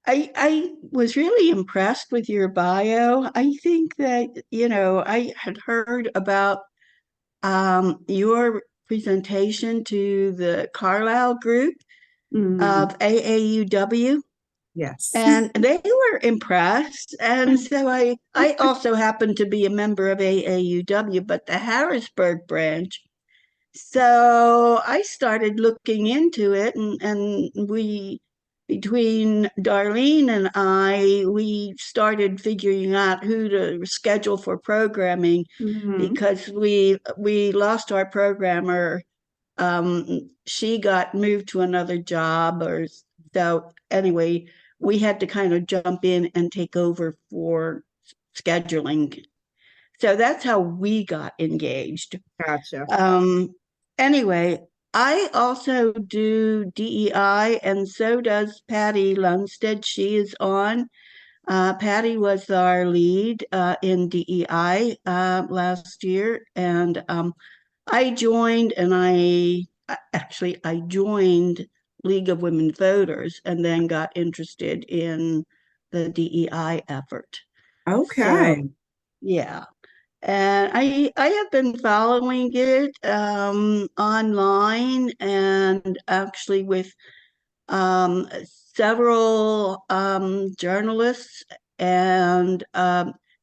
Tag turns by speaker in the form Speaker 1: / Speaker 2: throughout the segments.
Speaker 1: I was really impressed with your bio. I think that, I had heard about your presentation to the Carlisle group
Speaker 2: Mm,
Speaker 1: of AAUW,
Speaker 2: yes.
Speaker 1: and they were impressed. And so I also happen to be a member of AAUW, but the Harrisburg branch. So I started looking into it, and between Darlene and we started figuring out who to schedule for programming
Speaker 2: Mhm.
Speaker 1: because we lost our programmer. She got moved to another job, or so. Anyway, we had to kind of jump in and take over for scheduling. So that's how we got engaged.
Speaker 2: Gotcha.
Speaker 1: Um, anyway, I also do DEI, and so does Patty Lunstead. She is on. Patty was our lead in DEI last year, and I joined, and I joined League of Women Voters, and then got interested in the DEI effort. So
Speaker 2: Okay.
Speaker 1: yeah. And I have been following it online, and actually with um, several journalists, and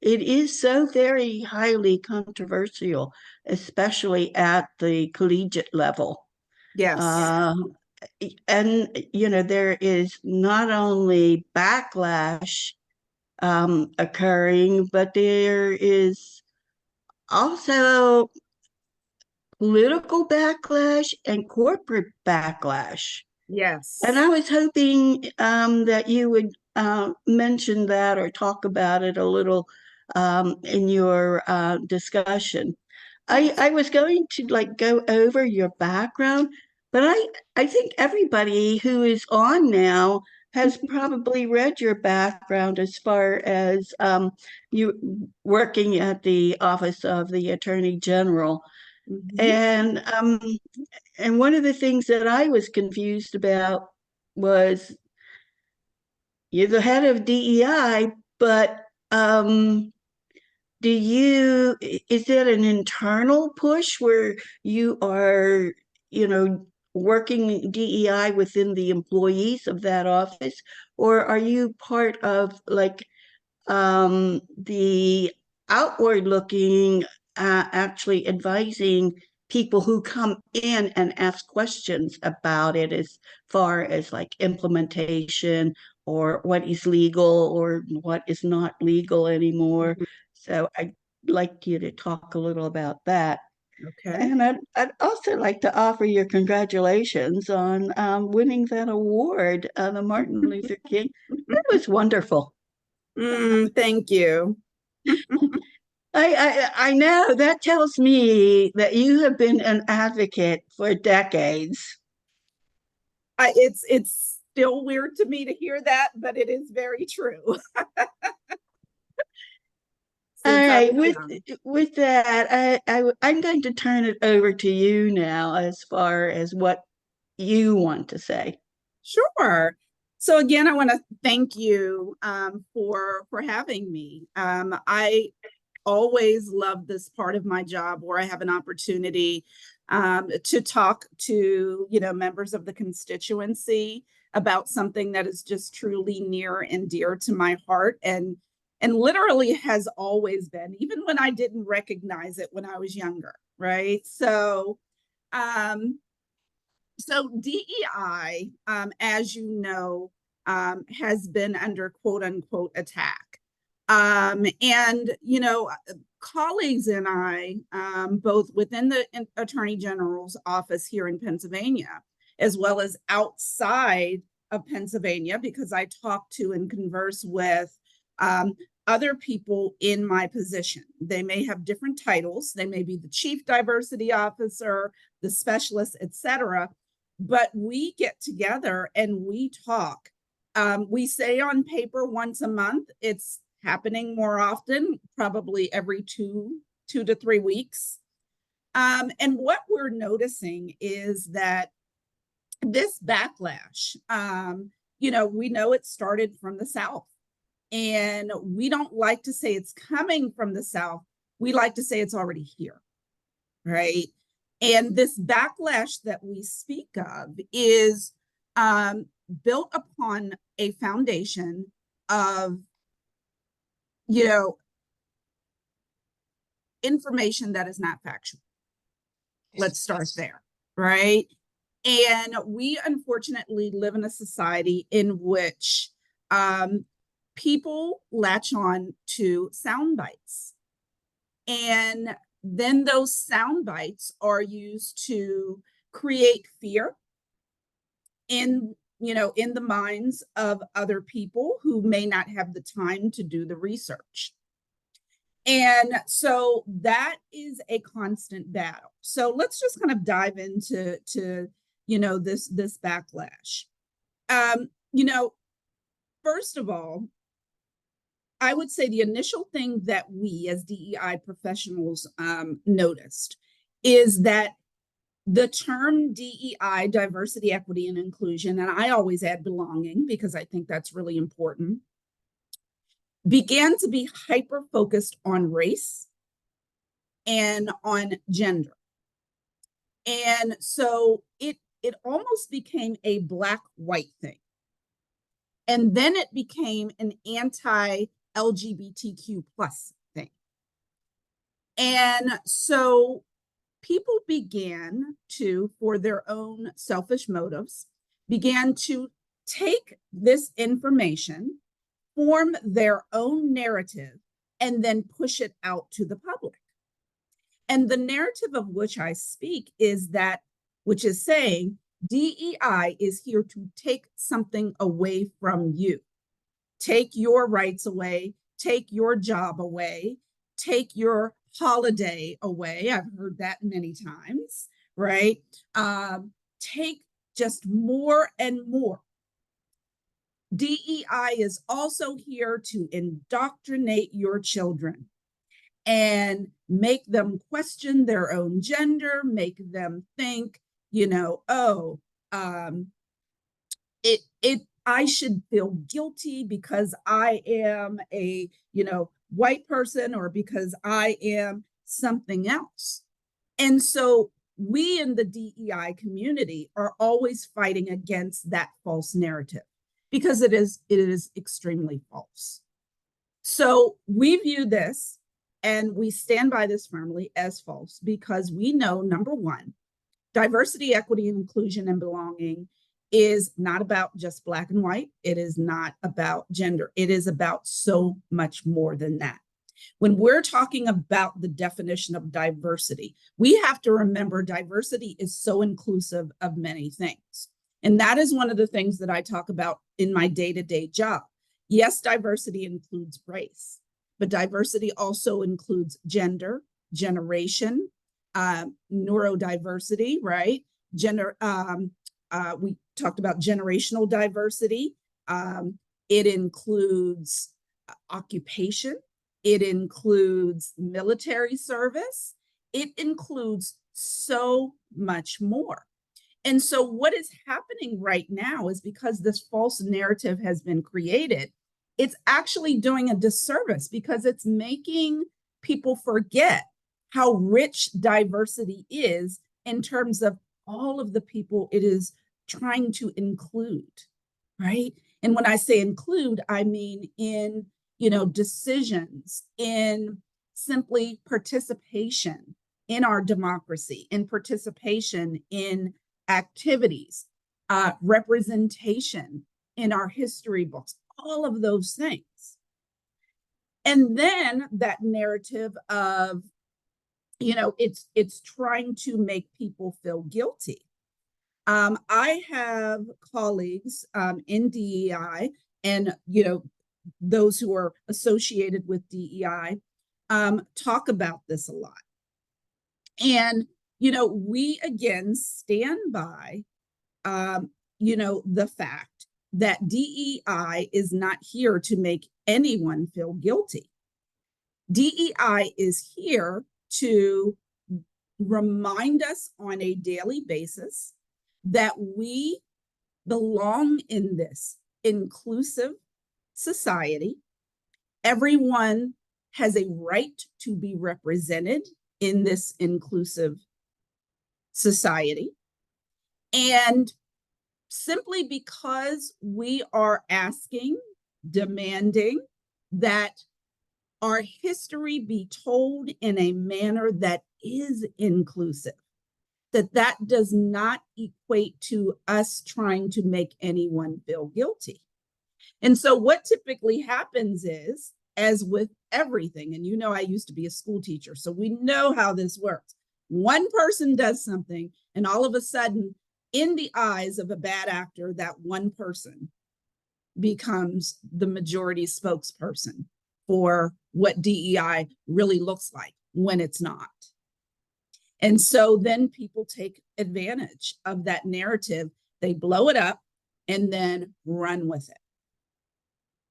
Speaker 1: it is so very highly controversial, especially at the collegiate level.
Speaker 2: Yes.
Speaker 1: Uh, and there is not only backlash occurring, but there is also political backlash and corporate backlash. And I
Speaker 2: Yes.
Speaker 1: was hoping that you would mention that or talk about it a little in your discussion. I was going to like go over your background, but I think everybody who is on now has probably read your background as far as you working at the Office of the Attorney General.
Speaker 2: Mhm.
Speaker 1: And one of the things that I was confused about was you're the head of DEI, but is it an internal push where you are, you know, working DEI within the employees of that office, or are you part of like the outward looking, actually advising people who come in and ask questions about it as far as like implementation or what is legal or what is not legal anymore.
Speaker 2: Mhm.
Speaker 1: So I'd like you to talk a little about that.
Speaker 2: Okay.
Speaker 1: And I'd also like to offer your congratulations on winning that award, the Martin Luther King. That was wonderful.
Speaker 2: Thank you.
Speaker 1: I know that tells me that you have been an advocate for decades.
Speaker 2: It's still weird to me to hear that, but it is very true.
Speaker 1: All
Speaker 2: Since I
Speaker 1: right,
Speaker 2: was
Speaker 1: with
Speaker 2: young.
Speaker 1: with that, I'm going to turn it over to you now as far as what you want to say.
Speaker 2: Sure. So again, I want to thank you for having me. I always love this part of my job where I have an opportunity to talk to members of the constituency about something that is just truly near and dear to my heart, and literally has always been, even when I didn't recognize it when I was younger, right? Um, so DEI, as you know, has been under quote unquote attack. And, colleagues and I, both within the Attorney General's office here in Pennsylvania, as well as outside of Pennsylvania, because I talk to and converse with um, other people in my position. They may have different titles. They may be the chief diversity officer, the specialist, etc. But we get together and we talk. We say on paper once a month. It's happening more often, probably every 2 to 3 weeks. And what we're noticing is that this backlash we know it started from the South. And we don't like to say it's coming from the South. We like to say it's already here, right? And this backlash that we speak of is built upon a foundation of, you know, information that is not factual. Let's start there, right? And we unfortunately live in a society in which people latch on to sound bites. And then those sound bites are used to create fear in in the minds of other people who may not have the time to do the research. And so that is a constant battle. So let's just kind of dive into this backlash. First of all, I would say the initial thing that we as DEI professionals noticed is that the term DEI, diversity, equity, and inclusion, and I always add belonging because I think that's really important, began to be hyper-focused on race and on gender. And so it almost became a black-white thing. And then it became an anti-LGBTQ plus thing. And so people began to, for their own selfish motives, began to take this information, form their own narrative, and then push it out to the public. And the narrative of which I speak is that, which is saying, DEI is here to take something away from you, take your rights away, take your job away, take your holiday away. I've heard that many times, right? Take just more and more. DEI is also here to indoctrinate your children and make them question their own gender, make them think, I should feel guilty because I am a, white person or because I am something else. And so we in the DEI community are always fighting against that false narrative because it is extremely false. So we view this and we stand by this firmly as false because we know, number one, diversity, equity, inclusion, and belonging is not about just black and white. It is not about gender. It is about so much more than that. When we're talking about the definition of diversity, we have to remember diversity is so inclusive of many things. And that is one of the things that I talk about in my day-to-day job. Yes, diversity includes race, but diversity also includes gender, generation, neurodiversity, right? We talked about generational diversity. It includes occupation. It includes military service. It includes so much more. And so what is happening right now is because this false narrative has been created, it's actually doing a disservice because it's making people forget how rich diversity is in terms of all of the people it is trying to include, right? And when I say include, I mean in, decisions, in simply participation in our democracy, in participation in activities, representation in our history books, all of those things. And then that narrative of, it's trying to make people feel guilty. I have colleagues in DEI and, those who are associated with DEI talk about this a lot. And, we again stand by, the fact that DEI is not here to make anyone feel guilty. DEI is here to remind us on a daily basis that we belong in this, inclusive society. Everyone has a right to be represented in this inclusive society. And simply because we are asking, demanding that our history be told in a manner that is inclusive, that does not equate to us trying to make anyone feel guilty. And so what typically happens is, as with everything, and you know, I used to be a school teacher, so we know how this works. One person does something, and all of a sudden, in the eyes of a bad actor, that one person becomes the majority spokesperson for what DEI really looks like when it's not. And so then people take advantage of that narrative, they blow it up and then run with it.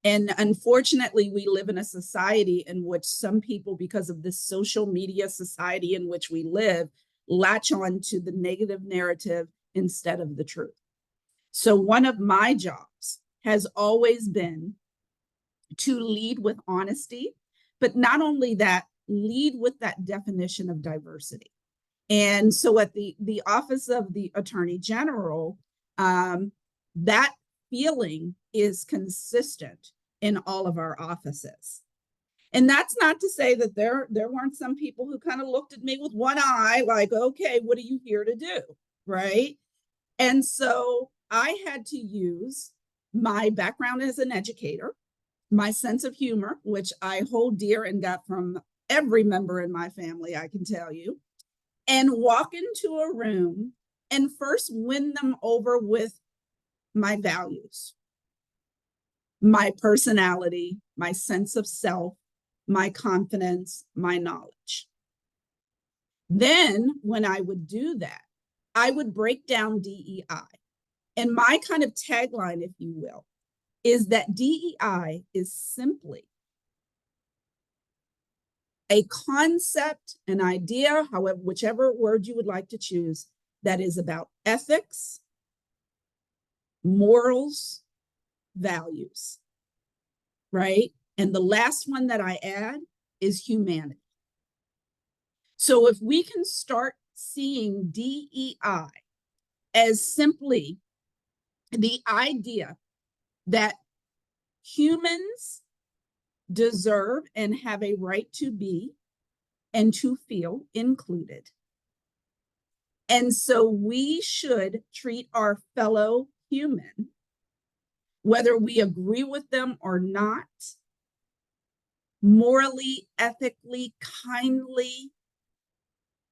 Speaker 2: And unfortunately, we live in a society in which some people, because of this social media society in which we live, latch on to the negative narrative instead of the truth. So one of my jobs has always been to lead with honesty, but not only that, lead with that definition of diversity. And so at the Office of the Attorney General, that feeling is consistent in all of our offices. And that's not to say that there weren't some people who kind of looked at me with one eye, like, okay, what are you here to do? Right? And so I had to use my background as an educator, my sense of humor, which I hold dear and got from every member in my family, I can tell you, and walk into a room and first win them over with my values, my personality, my sense of self, my confidence, my knowledge. Then when I would do that, I would break down DEI. And my kind of tagline, if you will, is that DEI is simply a concept, an idea, however, whichever word you would like to choose, that is about ethics, morals, values, right? And the last one that I add is humanity. So if we can start seeing DEI as simply the idea that humans deserve and have a right to be and to feel included. And so we should treat our fellow human, whether we agree with them or not, morally, ethically, kindly.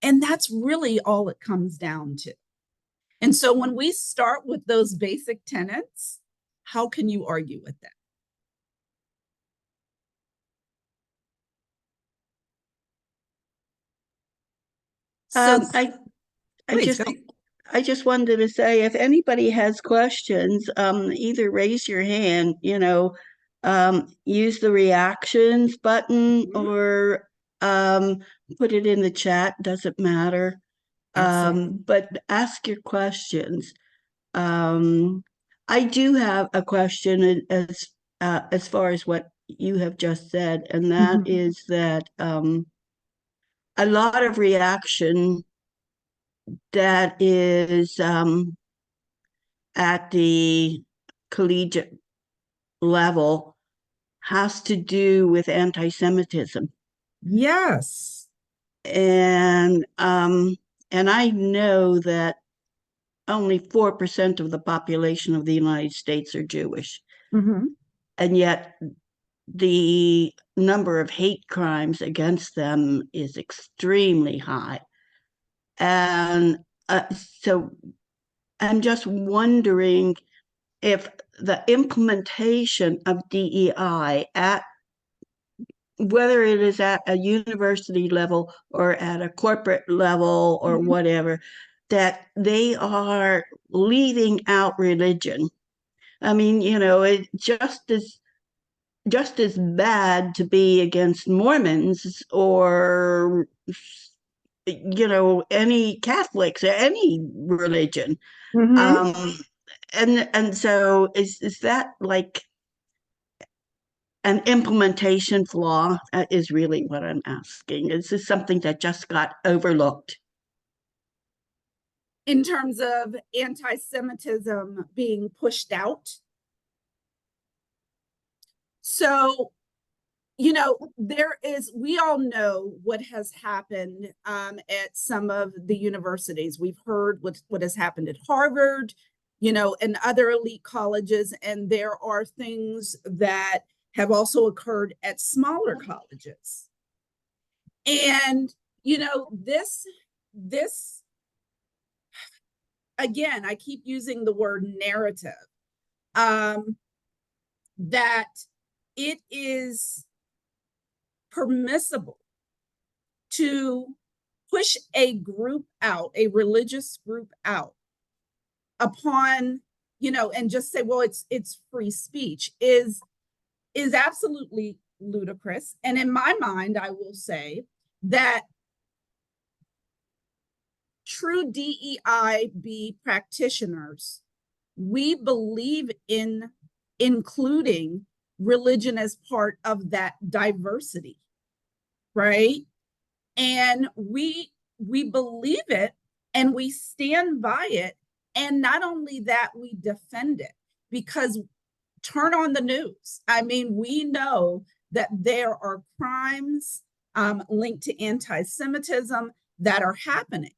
Speaker 2: And that's really all it comes down to. And so when we start with those basic tenets, how can you argue with that? So
Speaker 1: I
Speaker 2: please
Speaker 1: just
Speaker 2: go.
Speaker 1: I just wanted to say if anybody has questions, either raise your hand, use the reactions button or put it in the chat, doesn't matter.
Speaker 2: Excellent.
Speaker 1: But ask your questions. I do have a question as far as what you have just said, and that
Speaker 2: Mhm.
Speaker 1: is that a lot of reaction that is at the collegiate level has to do with anti-Semitism.
Speaker 2: Yes.
Speaker 1: And I know that only 4% of the population of the United States are Jewish.
Speaker 2: Mhm.
Speaker 1: And yet the number of hate crimes against them is extremely high. And so I'm just wondering if the implementation of DEI at whether it is at a university level or at a corporate level or
Speaker 2: Mhm.
Speaker 1: whatever, that they are leaving out religion. I mean, it's just as bad to be against Mormons or any Catholics or any religion.
Speaker 2: Mhm.
Speaker 1: Um, and so is that like an implementation flaw? Is really what I'm asking. Is this something that just got overlooked?
Speaker 2: In terms of anti-Semitism being pushed out. So, we all know what has happened at some of the universities. We've heard what has happened at Harvard, and other elite colleges, and there are things that have also occurred at smaller colleges. And, this, again, I keep using the word narrative, that it is permissible to push a group out, a religious group out upon, and just say, well, it's free speech is absolutely ludicrous. And in my mind, I will say that true DEIB practitioners, we believe in including religion as part of that diversity, right? And we believe it and we stand by it. And not only that, we defend it, because turn on the news. I mean, we know that there are crimes linked to anti-Semitism that are happening.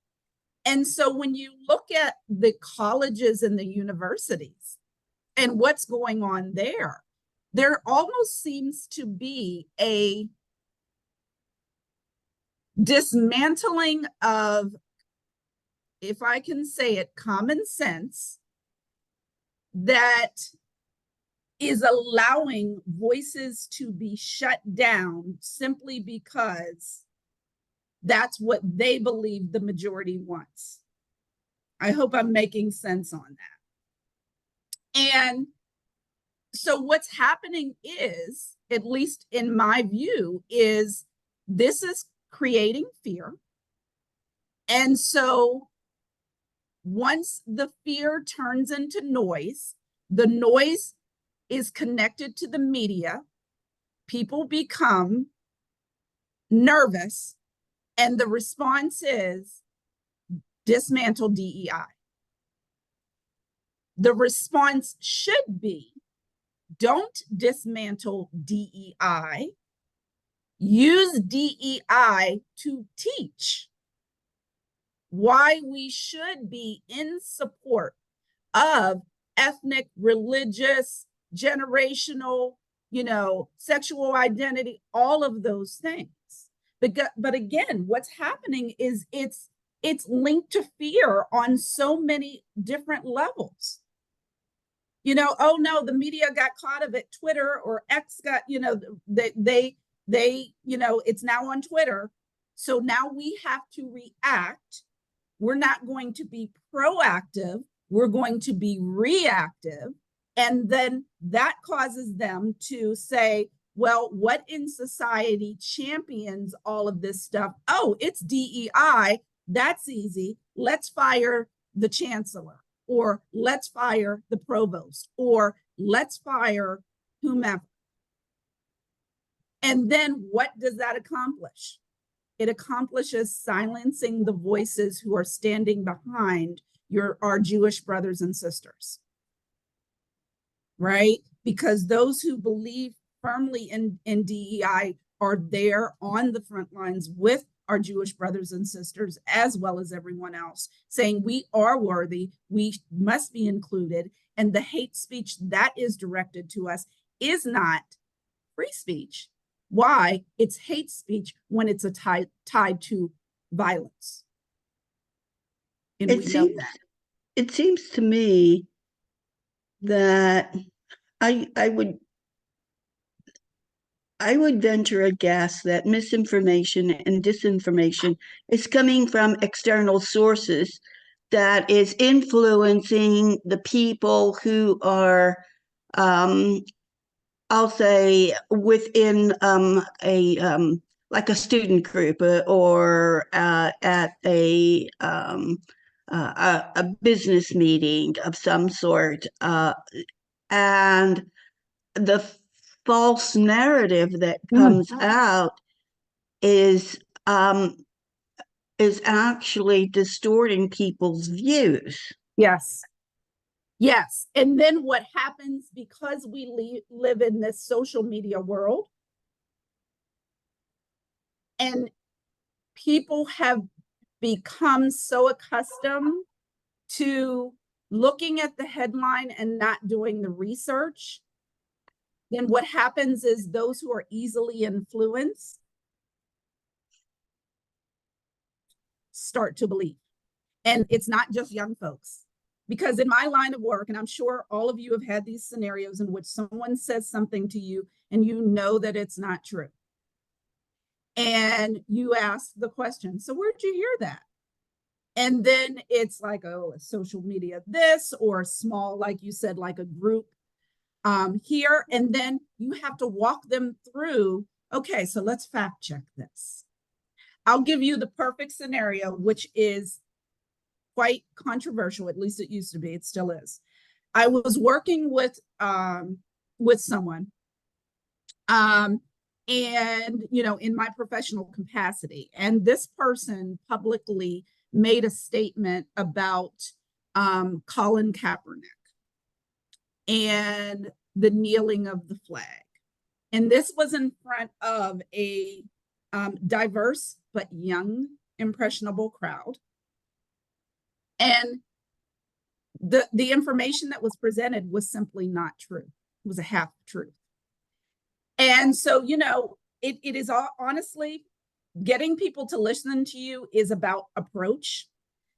Speaker 2: And so when you look at the colleges and the universities and what's going on there almost seems to be a dismantling of, if I can say it, common sense that is allowing voices to be shut down simply because that's what they believe the majority wants. I hope I'm making sense on that. And so what's happening is, at least in my view, is this is creating fear. And so once the fear turns into noise, the noise is connected to the media, people become nervous, and the response is dismantle DEI. The response should be, don't dismantle DEI, use DEI to teach why we should be in support of ethnic, religious, generational, sexual identity, all of those things. But again, what's happening is it's linked to fear on so many different levels. Oh no, the media got caught of it. Twitter or X got, they it's now on Twitter. So now we have to react. We're not going to be proactive. We're going to be reactive. And then that causes them to say, well, what in society champions all of this stuff? Oh, it's DEI. That's easy. Let's fire the chancellor, or let's fire the provost, or let's fire whomever. And then what does that accomplish? It accomplishes silencing the voices who are standing behind our Jewish brothers and sisters, right? Because those who believe firmly in DEI are there on the front lines with our Jewish brothers and sisters, as well as everyone else, saying we are worthy, we must be included, and the hate speech that is directed to us is not free speech. Why? It's hate speech when it's tied to violence. And
Speaker 1: it seems to me that I would venture a guess that misinformation and disinformation is coming from external sources that is influencing the people who are, I'll say, within like a student group, or at a a business meeting of some sort, and the false narrative that
Speaker 2: Mm.
Speaker 1: comes out is um, is actually distorting people's views.
Speaker 2: Yes. Yes. And then what happens because we live in this social media world and people have become so accustomed to looking at the headline and not doing the research, then what happens is those who are easily influenced start to believe. And it's not just young folks. Because in my line of work, and I'm sure all of you have had these scenarios in which someone says something to you and you know that it's not true. And you ask the question, so where'd you hear that? And then it's like, oh, social media this, or small, like you said, like a group here. And then you have to walk them through, okay, so let's fact check this. I'll give you the perfect scenario, which is quite controversial. At least it used to be. It still is. I was working with someone, and in my professional capacity, and this person publicly made a statement about Colin Kaepernick and the kneeling of the flag. And this was in front of a diverse but young, impressionable crowd. And the information that was presented was simply not true. It was a half truth. And so, it is honestly, getting people to listen to you is about approach.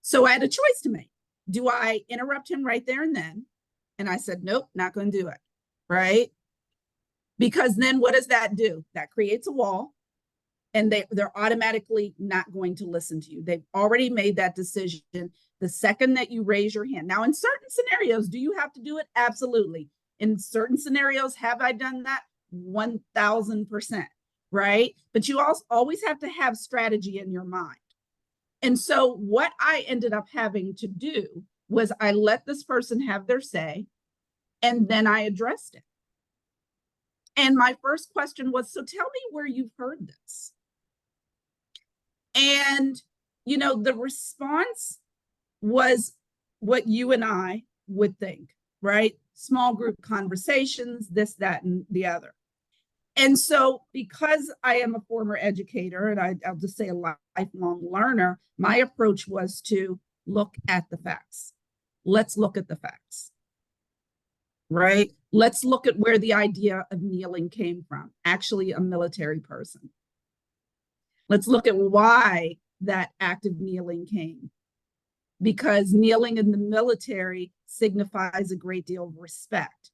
Speaker 2: So I had a choice to make. Do I interrupt him right there and then? And I said, nope, not going to do it. Right? Because then what does that do? That creates a wall, and they're automatically not going to listen to you. They've already made that decision the second that you raise your hand. Now, in certain scenarios, do you have to do it? Absolutely. In certain scenarios, have I done that? 1000%, right? But you also always have to have strategy in your mind. And so what I ended up having to do was I let this person have their say, and then I addressed it. And my first question was, so tell me where you've heard this. And, the response was what you and I would think, right? Small group conversations, this, that, and the other. And so because I am a former educator, and I'll just say a lifelong learner, my approach was to look at the facts. Let's look at the facts, right? Let's look at where the idea of kneeling came from, actually a military person. Let's look at why that act of kneeling came. Because kneeling in the military signifies a great deal of respect,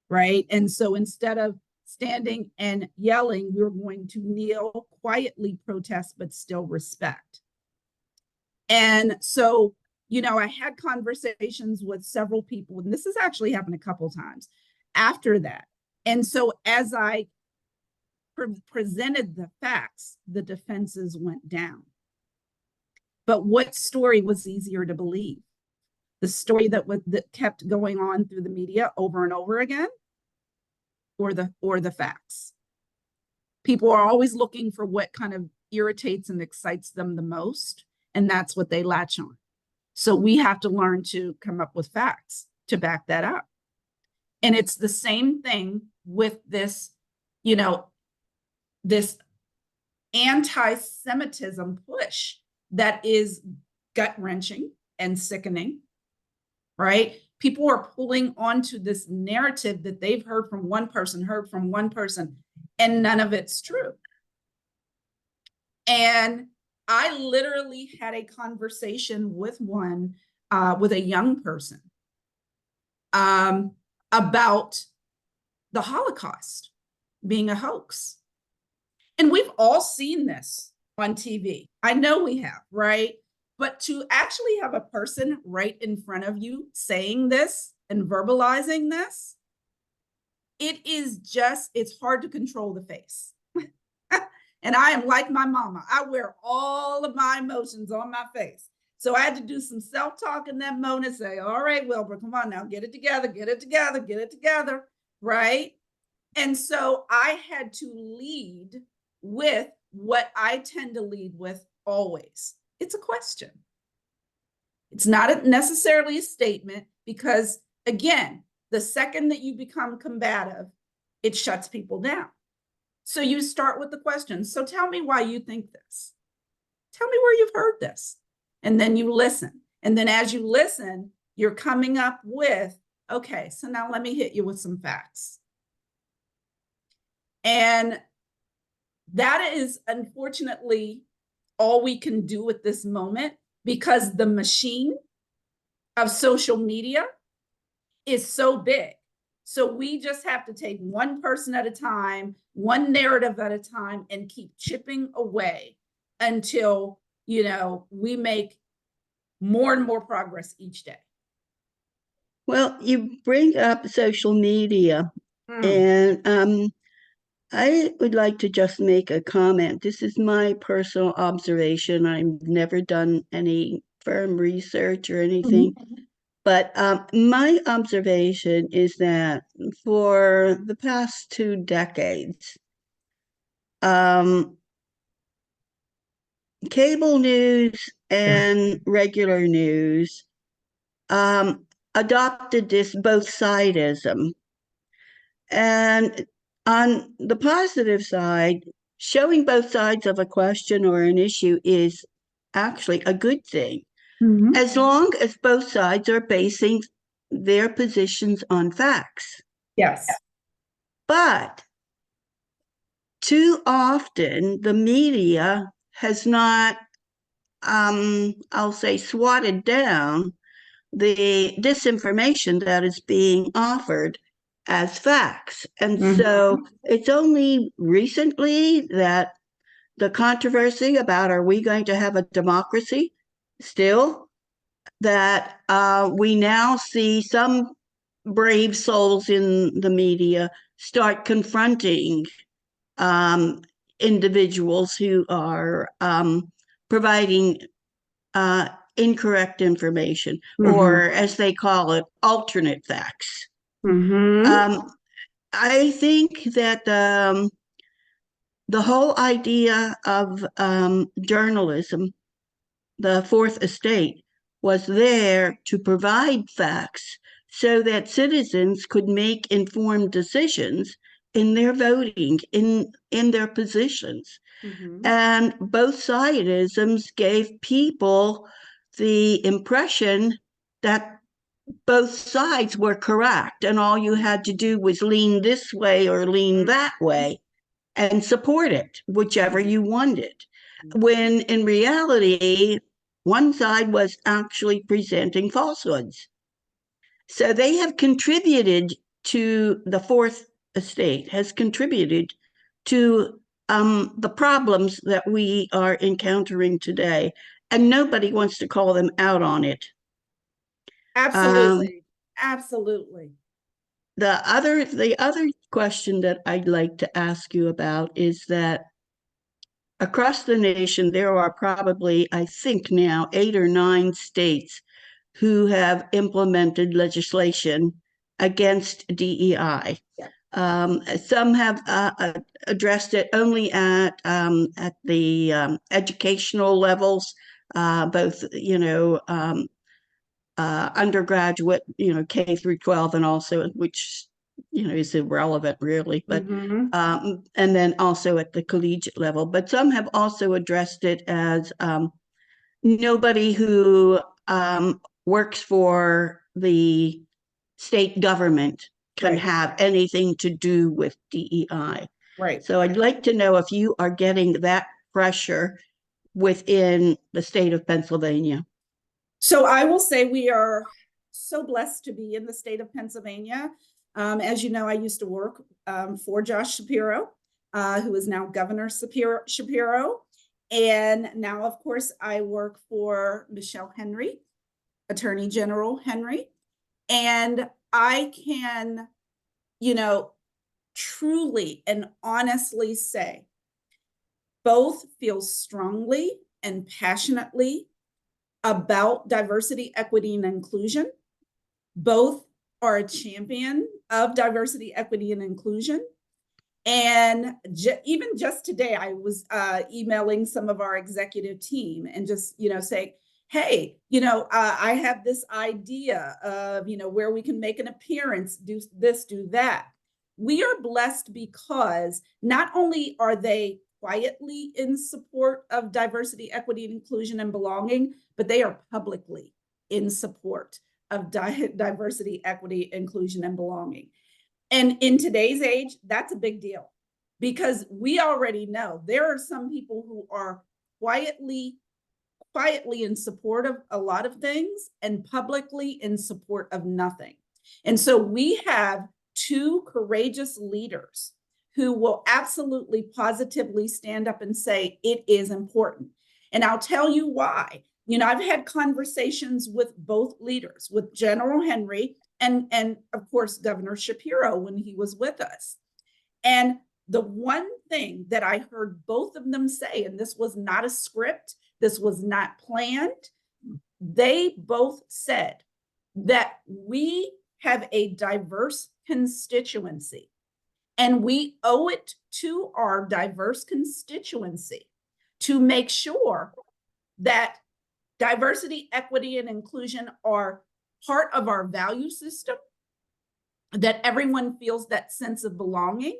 Speaker 2: right? And so instead of standing and yelling, we're going to kneel, quietly protest, but still respect. And so, I had conversations with several people, and this has actually happened a couple times after that. And so as I presented the facts, the defenses went down. But what story was easier to believe? The story that kept going on through the media over and over again, or the facts? People are always looking for what kind of irritates and excites them the most, and that's what they latch on. So we have to learn to come up with facts to back that up. And it's the same thing with this, this anti-Semitism push that is gut-wrenching and sickening, right? People are pulling onto this narrative that they've heard from one person, and none of it's true. And I literally had a conversation with with a young person about the Holocaust being a hoax. And we've all seen this on TV. I know we have, right? But to actually have a person right in front of you saying this and verbalizing this, it's hard to control the face. And I am like my mama. I wear all of my emotions on my face. So I had to do some self-talk in that moment and say, all right, Wilbur, come on now, get it together, get it together, get it together, right? And so I had to lead with what I tend to lead with always. It's a question. It's not necessarily a statement, because again, the second that you become combative, it shuts people down. So you start with the question. So tell me why you think this. Tell me where you've heard this. And then you listen. And then as you listen, you're coming up with, okay, so now let me hit you with some facts. And that is unfortunately all we can do at this moment, because the machine of social media is so big. So we just have to take one person at a time, one narrative at a time, and keep chipping away until, you know, we make more and more progress each day.
Speaker 1: Well, you bring up social media, and I would like to just make a comment. This is my personal observation. I've never done any firm research or anything, but my observation is that for the past 2 decades, cable news and regular news adopted this both sidism. And on the positive side, showing both sides of a question or an issue is actually a good thing, as long as both sides are basing their positions on facts.
Speaker 2: Yes.
Speaker 1: But too often, the media has not, I'll say, swatted down the disinformation that is being offered as facts. And so it's only recently that the controversy about, are we going to have a democracy still, that we now see some brave souls in the media start confronting individuals who are providing incorrect information, or as they call it, alternate facts. I think that the whole idea of journalism, the Fourth Estate, was there to provide facts so that citizens could make informed decisions in their voting, in their positions. And both sidisms gave people the impression that both sides were correct, and all you had to do was lean this way or lean that way and support it, whichever you wanted. When in reality, one side was actually presenting falsehoods. So they have contributed to, the Fourth Estate has contributed to the problems that we are encountering today, and nobody wants to call them out on it.
Speaker 2: Absolutely. Absolutely.
Speaker 1: The other question that I'd like to ask you about is that across the nation, there are probably, I think now, 8 or 9 states who have implemented legislation against DEI. Some have addressed it only at the educational levels, both, undergraduate, K through 12, and also, which, is irrelevant really, but and then also at the collegiate level. But some have also addressed it as nobody who works for the state government can have anything to do with DEI.
Speaker 2: Right.
Speaker 1: So I'd like to know if you are getting that pressure within the state of Pennsylvania.
Speaker 2: So I will say we are so blessed to be in the state of Pennsylvania. As you know, I used to work for Josh Shapiro, who is now Governor Shapiro. And now, of course, I work for Michelle Henry, Attorney General Henry. And I can, truly and honestly say, both feel strongly and passionately about diversity, equity, and inclusion. Both are a champion of diversity, equity, and inclusion. And even just today, I was emailing some of our executive team and just, say, hey, I have this idea of, where we can make an appearance, do this, do that. We are blessed because not only are they quietly in support of diversity, equity, and inclusion and belonging, but they are publicly in support of diversity, equity, inclusion, and belonging. And in today's age, that's a big deal, because we already know there are some people who are quietly in support of a lot of things and publicly in support of nothing. And so we have two courageous leaders who will absolutely positively stand up and say it is important. And I'll tell you why. I've had conversations with both leaders, with General Henry and of course, Governor Shapiro when he was with us. And the one thing that I heard both of them say, and this was not a script, this was not planned, they both said that we have a diverse constituency and we owe it to our diverse constituency to make sure that diversity, equity, and inclusion are part of our value system, that everyone feels that sense of belonging,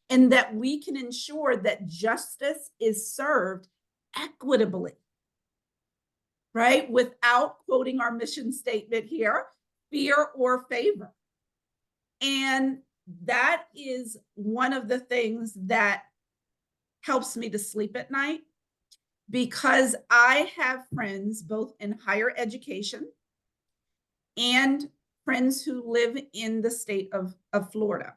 Speaker 2: and that we can ensure that justice is served equitably, right? Without, quoting our mission statement here, fear or favor. And that is one of the things that helps me to sleep at night, because I have friends both in higher education and friends who live in the state of Florida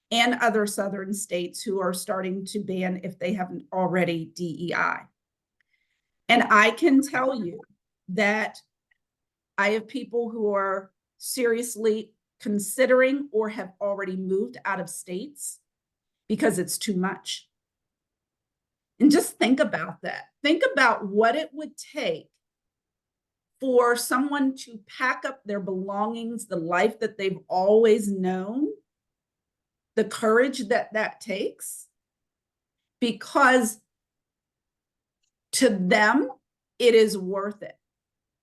Speaker 2: and other southern states who are starting to ban, if they haven't already, DEI. And I can tell you that I have people who are seriously considering or have already moved out of states because it's too much. And just think about that. Think about what it would take for someone to pack up their belongings, the life that they've always known, the courage that that takes, because to them, it is worth it.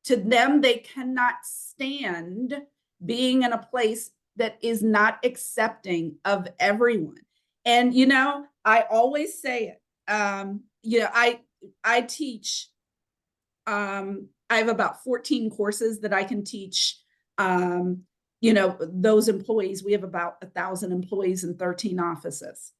Speaker 2: To them, they cannot stand being in a place that is not accepting of everyone. And, I always say it. I teach, I have about 14 courses that I can teach, those employees. We have about 1,000 employees in 13 offices.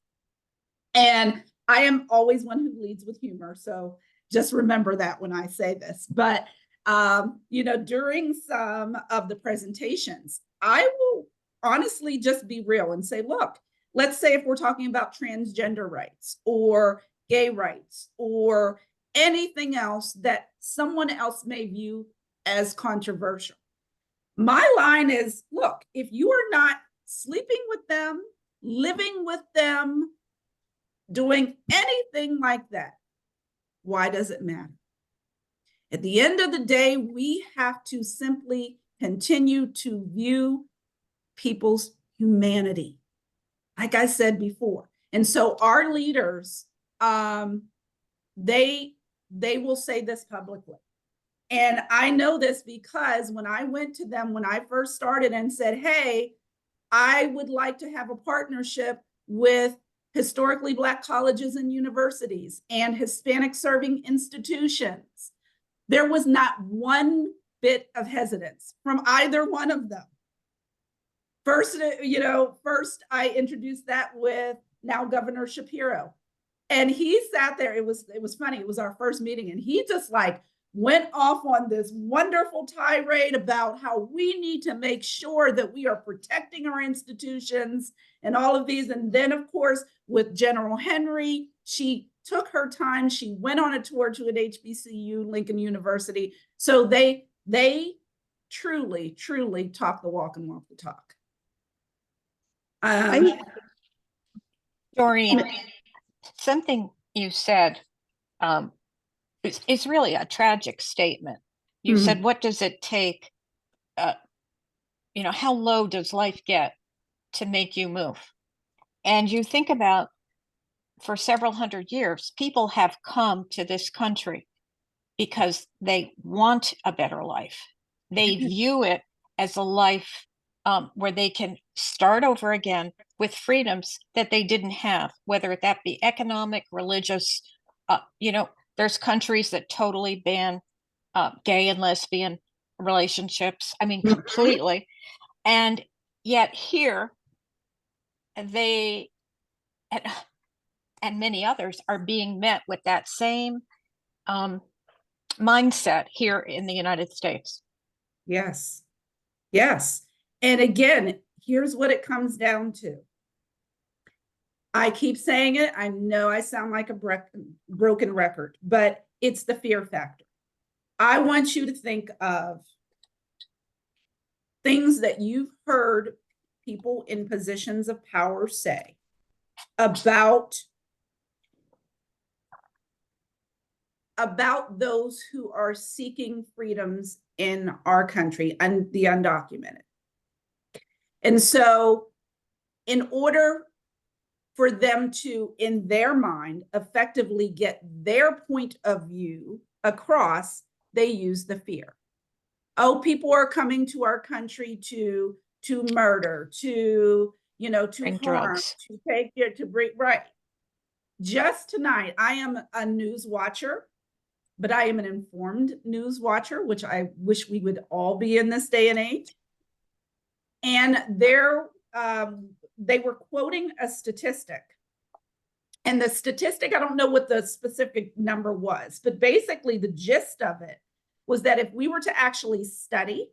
Speaker 2: And I am always one who leads with humor. So just remember that when I say this. But, during some of the presentations, I will honestly just be real and say, look, let's say if we're talking about transgender rights or gay rights or anything else that someone else may view as controversial. My line is, look, if you are not sleeping with them, living with them, doing anything like that, why does it matter? At the end of the day, we have to simply continue to view people's humanity, like I said before. And so our leaders, they will say this publicly. And I know this because when I went to them, when I first started and said, hey, I would like to have a partnership with historically Black colleges and universities and Hispanic serving institutions, there was not one bit of hesitance from either one of them. First I introduced that with now Governor Shapiro. And he sat there, it was funny, it was our first meeting, and he just went off on this wonderful tirade about how we need to make sure that we are protecting our institutions and all of these. And then, of course, with General Henry, she took her time. She went on a tour to an HBCU, Lincoln University. So they truly, truly talk the walk and walk the talk.
Speaker 3: Dorene, something you said is really a tragic statement. You said, what does it take? How low does life get to make you move? And you think about, for several hundred years, people have come to this country because they want a better life. They view it as a life where they can start over again with freedoms that they didn't have, whether that be economic, religious. There's countries that totally ban gay and lesbian relationships. I mean, completely. And yet here, they and many others are being met with that same mindset here in the United States.
Speaker 2: Yes. Yes. And again, here's what it comes down to. I keep saying it. I know I sound like a broken record, but it's the fear factor. I want you to think of things that you've heard people in positions of power say about those who are seeking freedoms in our country and the undocumented. And so in order for them to, in their mind, effectively get their point of view across, they use the fear. Oh, people are coming to our country to murder, to harm,
Speaker 3: drugs.
Speaker 2: to take it, to bring, right. Just tonight, I am a news watcher, but I am an informed news watcher, which I wish we would all be in this day and age. And they were quoting a statistic. And the statistic, I don't know what the specific number was, but basically the gist of it was that if we were to actually study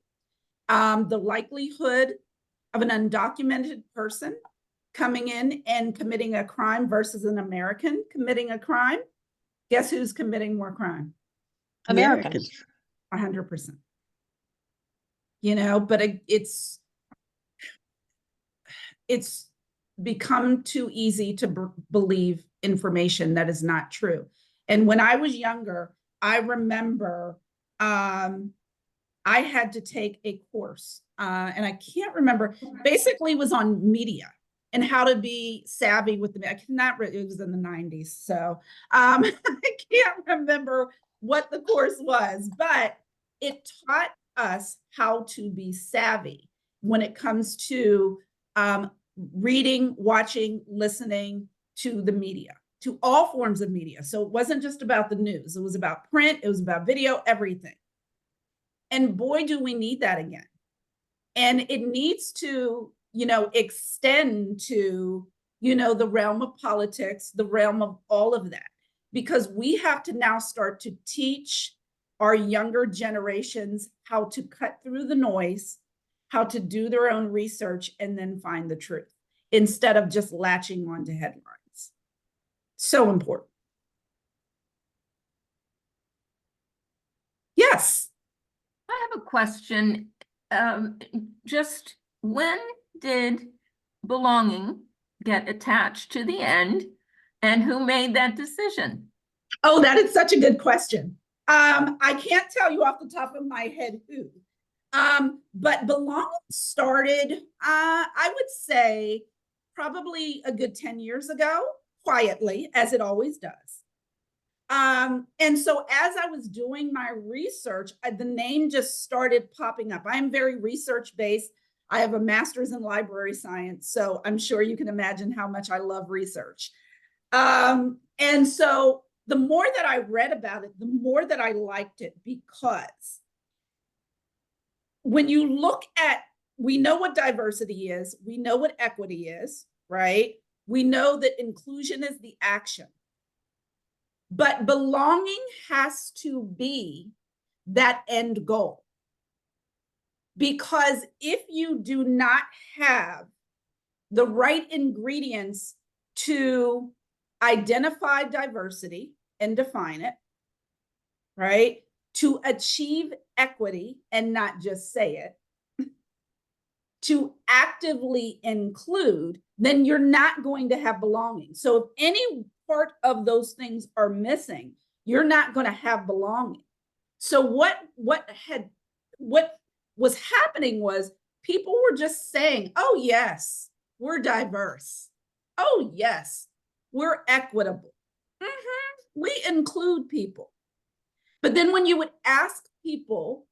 Speaker 2: the likelihood of an undocumented person coming in and committing a crime versus an American committing a crime, guess who's committing more crime?
Speaker 3: Americans.
Speaker 2: 100%. But it's become too easy to believe information that is not true. And when I was younger, I remember I had to take a course, and I can't remember, basically it was on media and how to be savvy with the, I cannot, it was in the 90s. So I can't remember what the course was, but it taught us how to be savvy when it comes to reading, watching, listening to the media, to all forms of media. So it wasn't just about the news. It was about print. It was about video, everything. And boy, do we need that again. And it needs to, extend to, the realm of politics, the realm of all of that, because we have to now start to teach our younger generations how to cut through the noise, how to do their own research, and then find the truth instead of just latching on to headlines. So important. Yes.
Speaker 4: I have a question. Just when did belonging get attached to the end, and who made that decision?
Speaker 2: Oh, that is such a good question. I can't tell you off the top of my head who. But belonging started, I would say, probably a good 10 years ago, quietly, as it always does. And so as I was doing my research, the name just started popping up. I am very research-based. I have a master's in library science, so I'm sure you can imagine how much I love research. And so the more that I read about it, the more that I liked it, because when you look at, we know what diversity is, we know what equity is, right? We know that inclusion is the action. But belonging has to be that end goal. Because if you do not have the right ingredients to identify diversity and define it, right? To achieve equity and not just say it, to actively include, then you're not going to have belonging. So if any part of those things are missing, you're not going to have belonging. So what was happening was people were just saying, oh yes, we're diverse. Oh yes, we're equitable. We include people. But then when you would ask people,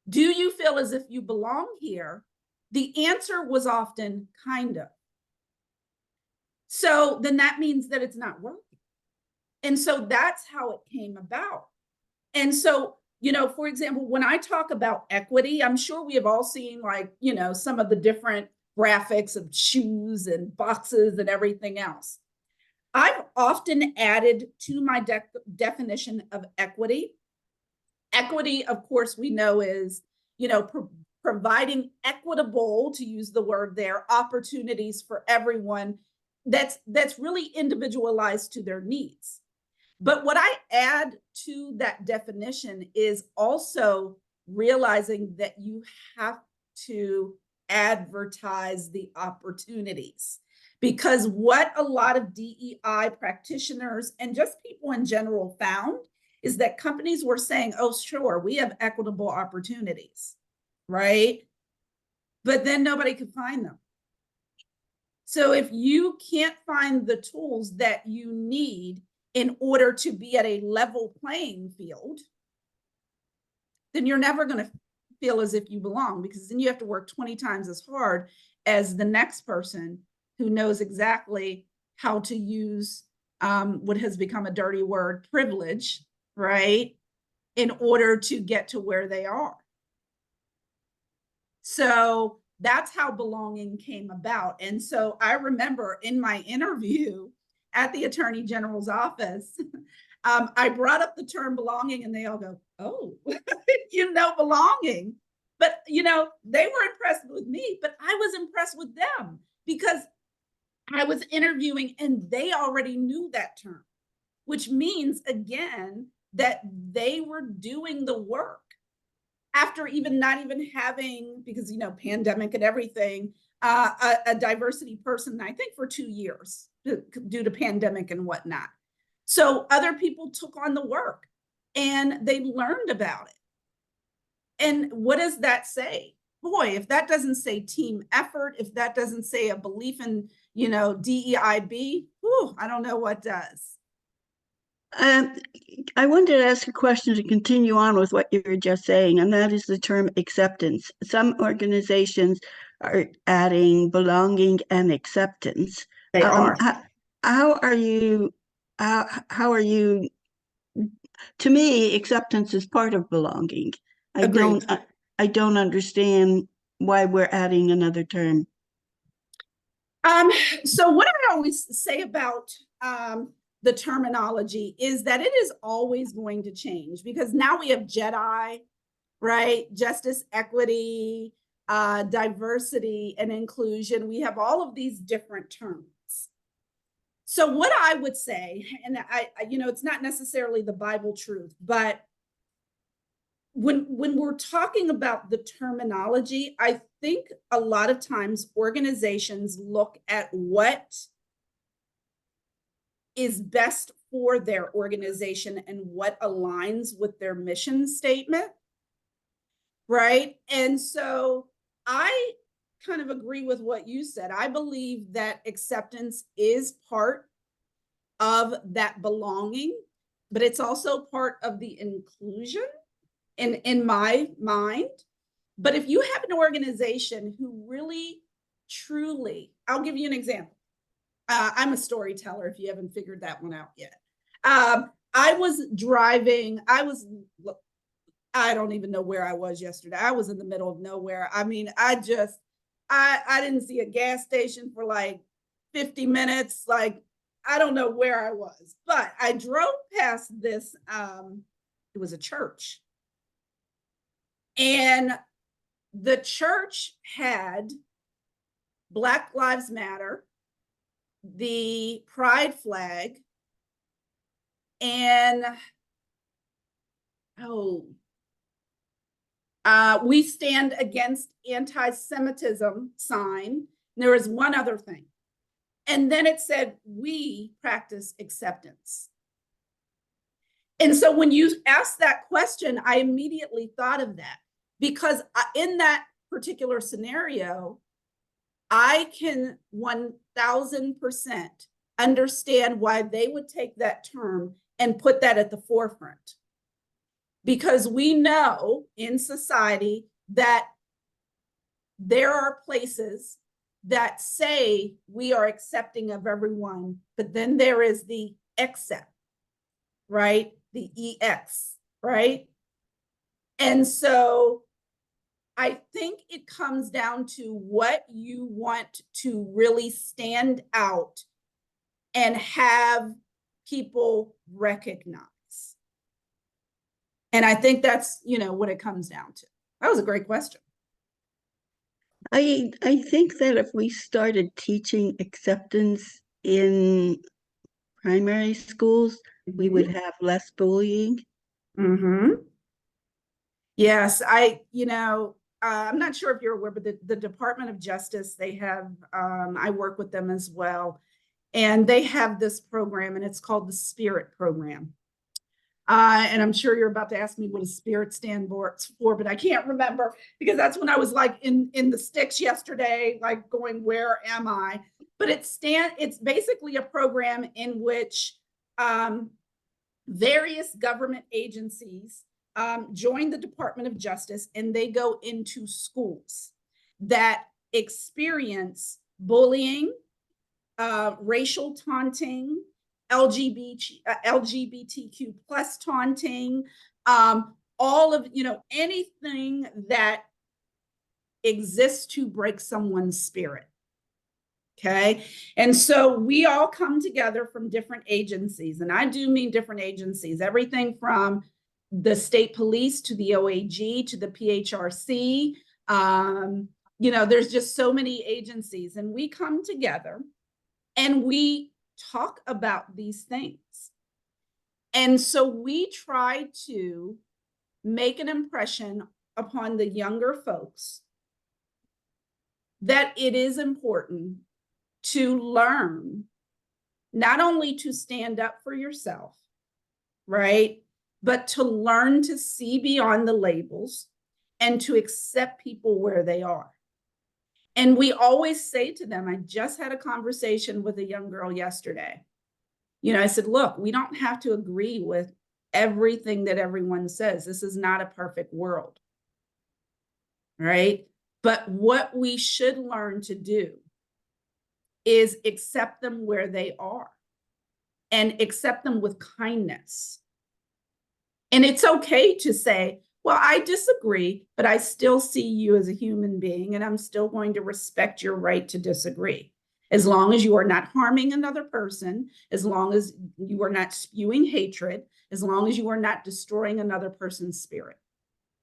Speaker 2: do you feel as if you belong here? The answer was often kind of. So then that means that it's not working. And so that's how it came about. And so, you know, for example, when I talk about equity, I'm sure we have all seen, like, you know, some of the different graphics of shoes and boxes and everything else. I've often added to my definition of equity. Equity, of course, we know is, you know, providing equitable, to use the word there, opportunities for everyone that's really individualized to their needs. But what I add to that definition is also realizing that you have to advertise the opportunities. Because what a lot of DEI practitioners and just people in general found is that companies were saying, oh, sure, we have equitable opportunities, right? But then nobody could find them. So if you can't find the tools that you need in order to be at a level playing field, then you're never going to feel as if you belong, because then you have to work 20 times as hard as the next person who knows exactly how to use what has become a dirty word, privilege, right, in order to get to where they are. So that's how belonging came about. And so I remember in my interview at the Attorney General's office, I brought up the term belonging and they all go, oh, you know, belonging. But, you know, they were impressed with me, but I was impressed with them because I was interviewing and they already knew that term, which means, again, that they were doing the work after not even having, because, you know, pandemic and everything, a diversity person, I think for 2 years due to pandemic and whatnot. So other people took on the work and they learned about it. And what does that say? Boy, if that doesn't say team effort, if that doesn't say a belief in, you know, DEIB, whew, I don't know what does.
Speaker 1: I wanted to ask a question to continue on with what you were just saying, and that is the term acceptance. Some organizations are adding belonging and acceptance.
Speaker 2: They are.
Speaker 1: How are you? How are you? To me, acceptance is part of belonging.
Speaker 2: Agreed.
Speaker 1: I don't understand why we're adding another term.
Speaker 2: So what I always say about the terminology is that it is always going to change, because now we have JEDI, right? Justice, equity, diversity, and inclusion. We have all of these different terms. So what I would say, and I you know, it's not necessarily the Bible truth, but when we're talking about the terminology, I think a lot of times organizations look at what is best for their organization and what aligns with their mission statement, right? And so I kind of agree with what you said. I believe that acceptance is part of that belonging, but it's also part of the inclusion in my mind. But if you have an organization who really, truly, I'll give you an example. I'm a storyteller, if you haven't figured that one out yet. I was driving, I don't even know where I was yesterday. I was in the middle of nowhere. I mean, I didn't see a gas station for like 50 minutes. Like, I don't know where I was, but I drove past this, it was a church. And the church had Black Lives Matter, the pride flag, and we stand against anti-Semitism sign. And there was one other thing. And then it said, we practice acceptance. And so when you asked that question, I immediately thought of that, because in that particular scenario, I can 1000% understand why they would take that term and put that at the forefront. Because we know in society that there are places that say we are accepting of everyone, but then there is the accept, right? The EX, right? And so I think it comes down to what you want to really stand out and have people recognize. And I think that's, what it comes down to. That was a great question.
Speaker 1: I think that if we started teaching acceptance in primary schools, we would have less bullying.
Speaker 2: Mm-hmm. Yes, I'm not sure if you're aware, but the Department of Justice, they have, I work with them as well, and they have this program, and it's called the Spirit Program. And I'm sure you're about to ask me what a SPIRIT stands for, but I can't remember, because that's when I was like in the sticks yesterday, like going, where am I? But it's basically a program in which various government agencies join the Department of Justice, and they go into schools that experience bullying, racial taunting, LGBTQ plus taunting, all of, anything that exists to break someone's spirit. Okay. And so we all come together from different agencies, and I do mean different agencies, everything from the state police to the OAG to the PHRC. There's just so many agencies, and we come together and we talk about these things. And so we try to make an impression upon the younger folks that it is important to learn not only to stand up for yourself, right, but to learn to see beyond the labels and to accept people where they are. And we always say to them, I just had a conversation with a young girl yesterday. I said, look, we don't have to agree with everything that everyone says. This is not a perfect world, right? But what we should learn to do is accept them where they are and accept them with kindness. And it's okay to say, well, I disagree, but I still see you as a human being, and I'm still going to respect your right to disagree. As long as you are not harming another person, as long as you are not spewing hatred, as long as you are not destroying another person's spirit.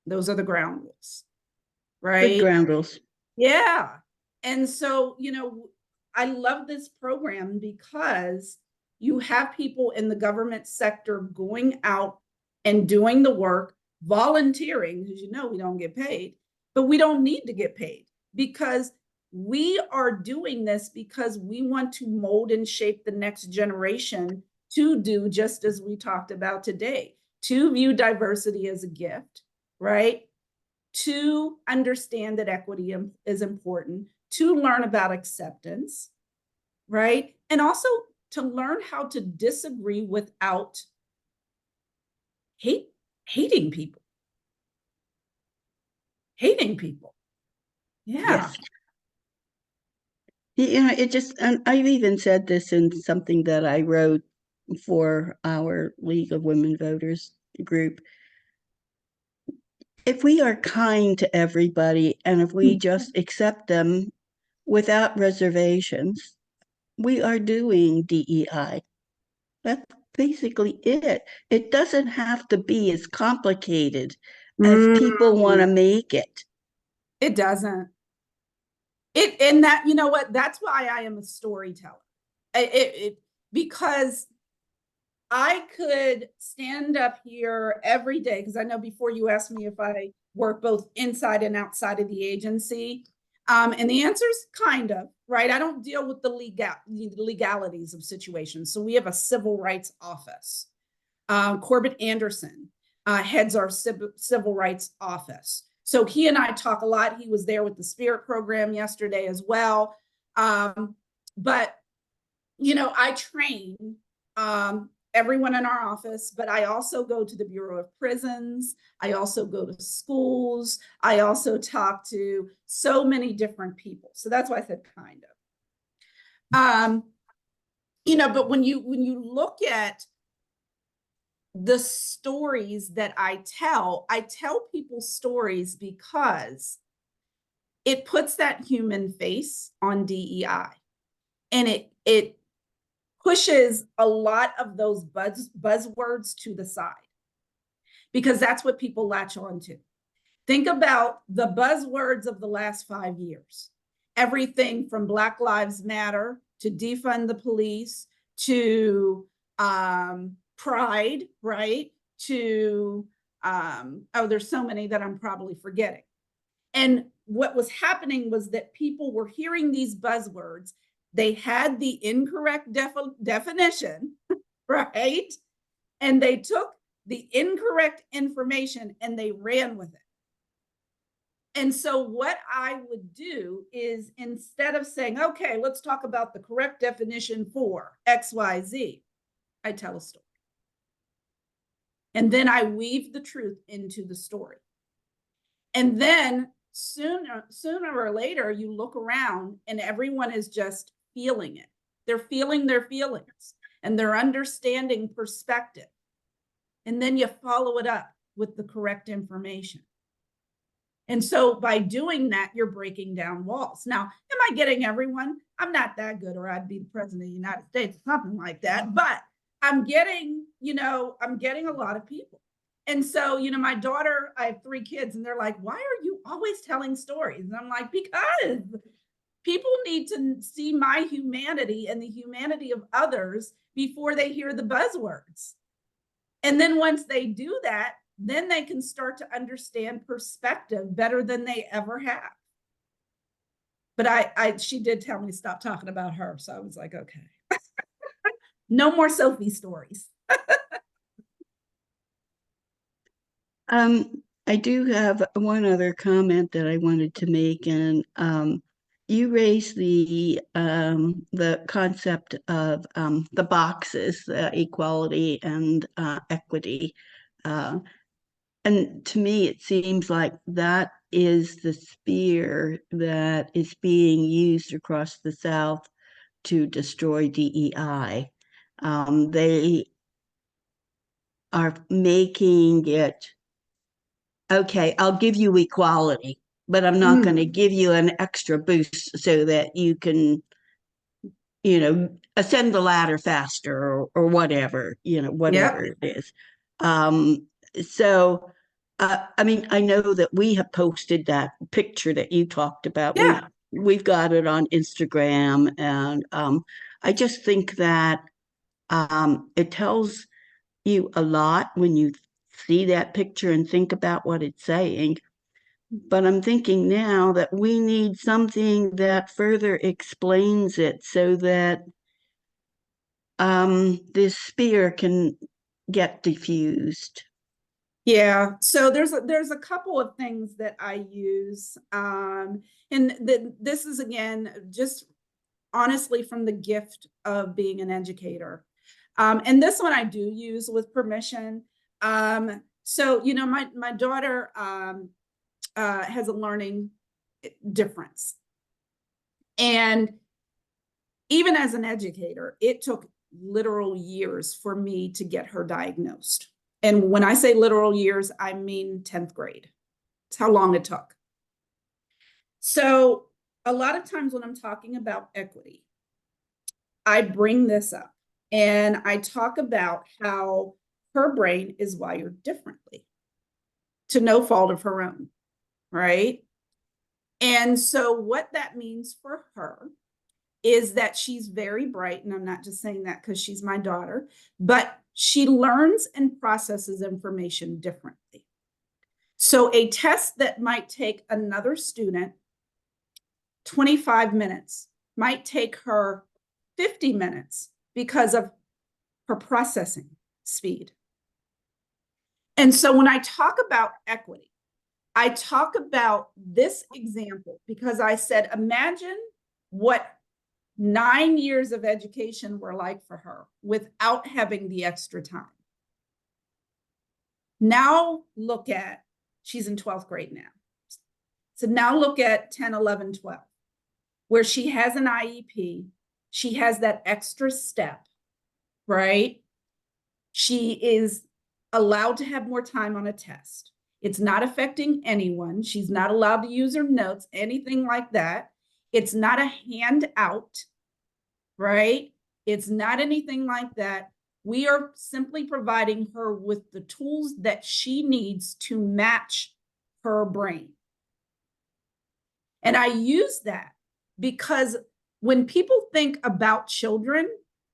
Speaker 2: Those are the ground rules, right?
Speaker 1: Good ground rules.
Speaker 2: Yeah. And so, I love this program because you have people in the government sector going out and doing the work, volunteering, because we don't get paid, but we don't need to get paid, because we are doing this because we want to mold and shape the next generation to do just as we talked about today, to view diversity as a gift, right? To understand that equity is important, to learn about acceptance, right? And also to learn how to disagree without hating people. Yeah.
Speaker 1: Yes. It just, and I've even said this in something that I wrote for our League of Women Voters group. If we are kind to everybody, and if we just accept them without reservations, we are doing DEI. That's basically it. It doesn't have to be as complicated as people want to make it.
Speaker 2: It doesn't. And that, you know what, that's why I am a storyteller. Because I could stand up here every day, because I know before you asked me if I work both inside and outside of the agency. And the answer is kind of, right? I don't deal with the legalities of situations. So we have a civil rights office, Corbett Anderson heads our civil rights office. So he and I talk a lot. He was there with the Spirit program yesterday as well. But, you know, I train everyone in our office, but I also go to the Bureau of Prisons. I also go to schools. I also talk to so many different people. So that's why I said kind of. You know, but when you look at the stories that I tell people stories because it puts that human face on DEI, and it pushes a lot of those buzzwords to the side, because that's what people latch on to. Think about the buzzwords of the last 5 years. Everything from Black Lives Matter to defund the police to pride, right? To, oh, there's so many that I'm probably forgetting. And what was happening was that people were hearing these buzzwords. They had the incorrect definition, right? And they took the incorrect information and they ran with it. And so what I would do is, instead of saying, okay, let's talk about the correct definition for XYZ, I tell a story. And then I weave the truth into the story. And then sooner or later, you look around and everyone is just feeling it. They're feeling their feelings and they're understanding perspective. And then you follow it up with the correct information. And so by doing that, you're breaking down walls. Now, am I getting everyone? I'm not that good, or I'd be the president of the United States, something like that. But I'm getting, you know, I'm getting a lot of people. And so, you know, my daughter, I have 3 kids, and they're like, why are you always telling stories? And I'm like, because people need to see my humanity and the humanity of others before they hear the buzzwords. And then once they do that, then they can start to understand perspective better than they ever have. But she did tell me to stop talking about her. So I was like, okay, no more Sophie stories.
Speaker 1: I do have one other comment that I wanted to make, and you raised the concept of the boxes, equality and equity. And to me, it seems like that is the spear that is being used across the South to destroy DEI. They are making it, okay, I'll give you equality, but I'm not going to give you an extra boost so that you can, you know, ascend the ladder faster or whatever, you know, whatever it is. So, I mean, I know that we have posted that picture that you talked about.
Speaker 2: Yeah.
Speaker 1: We've got it on Instagram, and I just think that it tells you a lot when you see that picture and think about what it's saying. But I'm thinking now that we need something that further explains it so that this spear can get diffused.
Speaker 2: Yeah, so there's a couple of things that I use, and this is, again, just honestly from the gift of being an educator, and this one I do use with permission. So, you know, my daughter has a learning difference, and even as an educator, it took literal years for me to get her diagnosed. And when I say literal years, I mean 10th grade. It's how long it took. So a lot of times when I'm talking about equity, I bring this up and I talk about how her brain is wired differently, to no fault of her own, right? And so what that means for her is that she's very bright, and I'm not just saying that because she's my daughter, but she learns and processes information differently. So a test that might take another student 25 minutes might take her 50 minutes because of her processing speed. And so when I talk about equity, I talk about this example because I said, imagine what 9 years of education were like for her without having the extra time. Now look at, she's in 12th grade now. So now look at 10, 11, 12, where she has an IEP. She has that extra step, right? She is allowed to have more time on a test. It's not affecting anyone. She's not allowed to use her notes, anything like that. It's not a handout, right? It's not anything like that. We are simply providing her with the tools that she needs to match her brain. And I use that because when people think about children,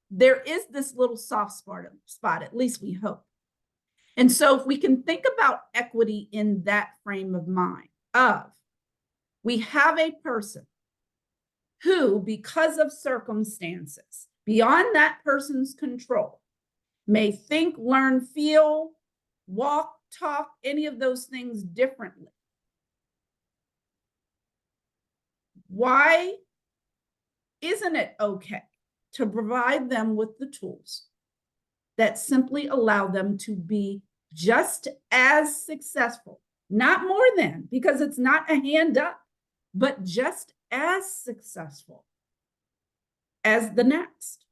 Speaker 2: there is this little soft spot, at least we hope. And so if we can think about equity in that frame of mind of, we have a person who, because of circumstances beyond that person's control, may think, learn, feel, walk, talk, any of those things differently. Why isn't it okay to provide them with the tools that simply allow them to be just as successful, not more than, because it's not a hand up, but just as successful as the next?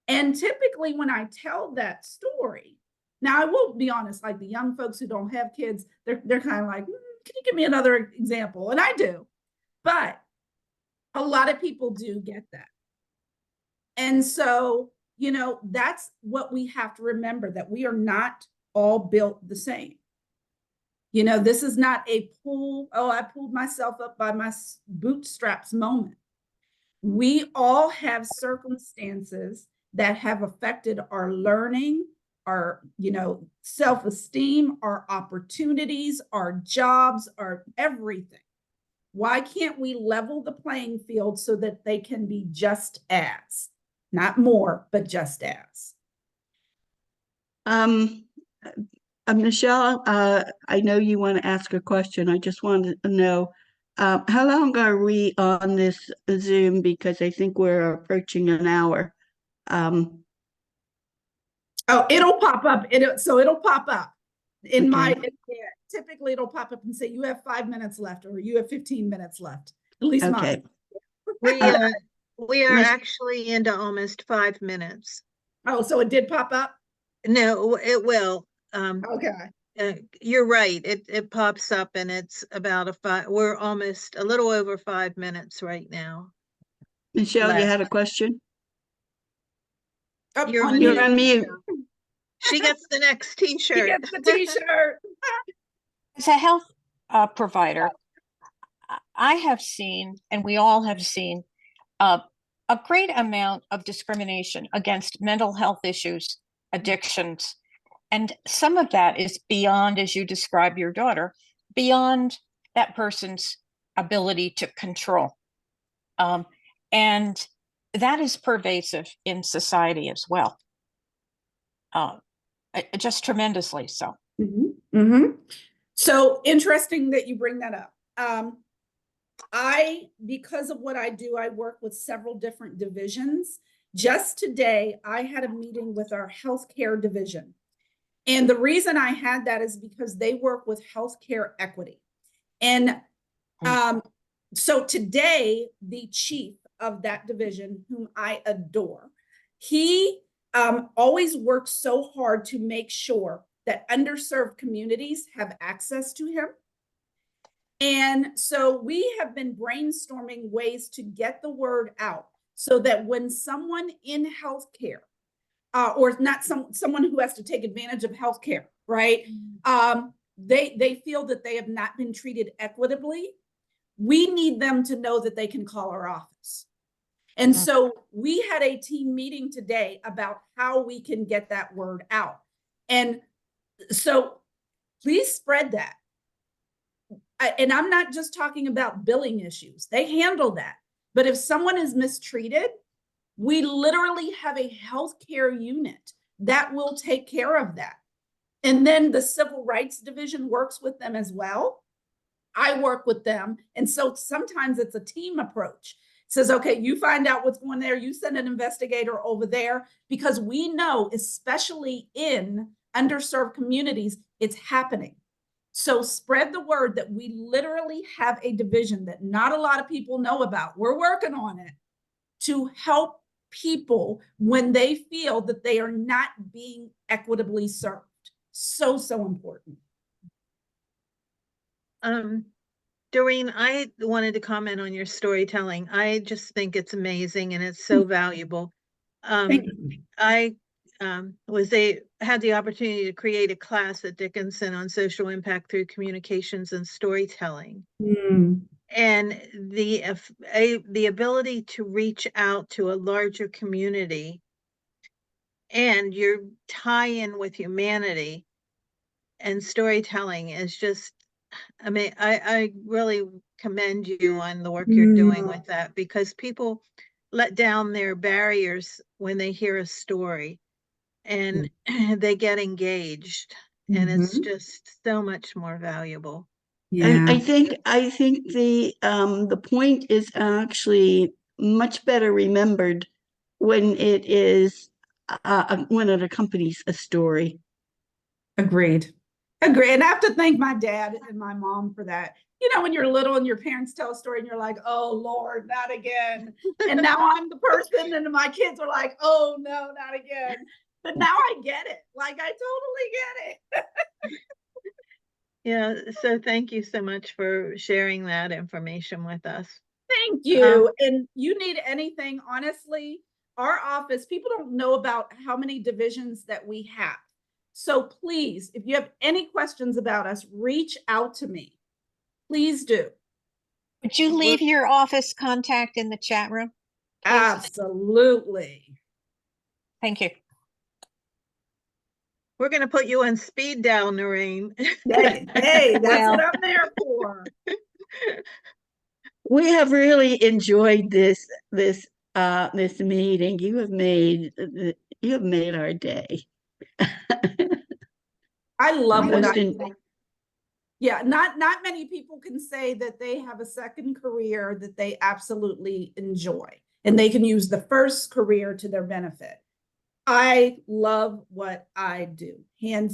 Speaker 2: And typically when I tell that story, now I will be honest, like the young folks who don't have kids, they're kind of like, can you give me another example? And I do, but a lot of people do get that. And so, you know, that's what we have to remember, that we are not all built the same. You know, this is not a pull, oh, I pulled myself up by my bootstraps moment. We all have circumstances that have affected our learning, our, you know, self-esteem, our opportunities, our jobs, our everything. Why can't we level the playing field so that they can be just as, not more, but just as?
Speaker 1: Michelle, I know you want to ask a question. I just wanted to know, how long are we on this Zoom? Because I think we're approaching an hour.
Speaker 2: Oh, it'll pop up. It'll pop up in my, typically it'll pop up and say, you have 5 minutes left, or you have 15 minutes left, at least mine.
Speaker 5: We are actually into almost 5 minutes.
Speaker 2: Oh, so it did pop up?
Speaker 5: No, it will.
Speaker 2: Okay.
Speaker 5: You're right. It pops up and it's about we're almost a little over 5 minutes right now.
Speaker 1: Michelle, you had a question?
Speaker 2: Oh,
Speaker 5: You're
Speaker 1: on mute.
Speaker 5: She gets the next t-shirt.
Speaker 2: She gets the t-shirt.
Speaker 3: As a health provider, I have seen, and we all have seen, a great amount of discrimination against mental health issues, addictions. And some of that is beyond, as you describe your daughter, beyond that person's ability to control. And that is pervasive in society as well. Just tremendously so.
Speaker 2: Mm-hmm. Mm-hmm. So interesting that you bring that up. Because of what I do, I work with several different divisions. Just today, I had a meeting with our healthcare division. And the reason I had that is because they work with healthcare equity. And so today, the chief of that division, whom I adore, he always works so hard to make sure that underserved communities have access to him. And so we have been brainstorming ways to get the word out so that when someone in healthcare, or not someone who has to take advantage of healthcare, right? They feel that they have not been treated equitably. We need them to know that they can call our office. And so we had a team meeting today about how we can get that word out. And so please spread that. And I'm not just talking about billing issues. They handle that. But if someone is mistreated, we literally have a healthcare unit that will take care of that. And then the Civil Rights Division works with them as well. I work with them. And so sometimes it's a team approach. It says, okay, you find out what's going there. You send an investigator over there, because we know, especially in underserved communities, it's happening. So spread the word that we literally have a division that not a lot of people know about. We're working on it to help people when they feel that they are not being equitably served. So, so important.
Speaker 5: Dorene, I wanted to comment on your storytelling. I just think it's amazing and it's so valuable.
Speaker 2: Thank you.
Speaker 5: I had the opportunity to create a class at Dickinson on social impact through communications and storytelling. And the ability to reach out to a larger community and your tie-in with humanity and storytelling is just, I mean, I really commend you on the work you're doing with that, because people let down their barriers when they hear a story and they get engaged, and it's just so much more valuable.
Speaker 1: I think the point is actually much better remembered when it is when it accompanies a story.
Speaker 2: Agreed. And I have to thank my dad and my mom for that. You know, when you're little and your parents tell a story and you're like, oh Lord, not again. And now I'm the person and my kids are like, oh no, not again. But now I get it. Like, I totally get it.
Speaker 5: Yeah, so thank you so much for sharing that information with us.
Speaker 2: Thank you. And you need anything, honestly, our office, people don't know about how many divisions that we have. So please, if you have any questions about us, reach out to me. Please do.
Speaker 3: Would you leave your office contact in the chat room? Please?
Speaker 2: Absolutely.
Speaker 3: Thank you.
Speaker 5: We're going to put you on speed dial, Dorene.
Speaker 2: Hey, that's
Speaker 3: Well.
Speaker 2: what I'm there for.
Speaker 1: We have really enjoyed this meeting. You have made our day.
Speaker 2: I love what I
Speaker 1: Most
Speaker 2: do. Yeah, not many people can say that they have a second career that they absolutely enjoy and they can use the first career to their benefit. I love what I do, hands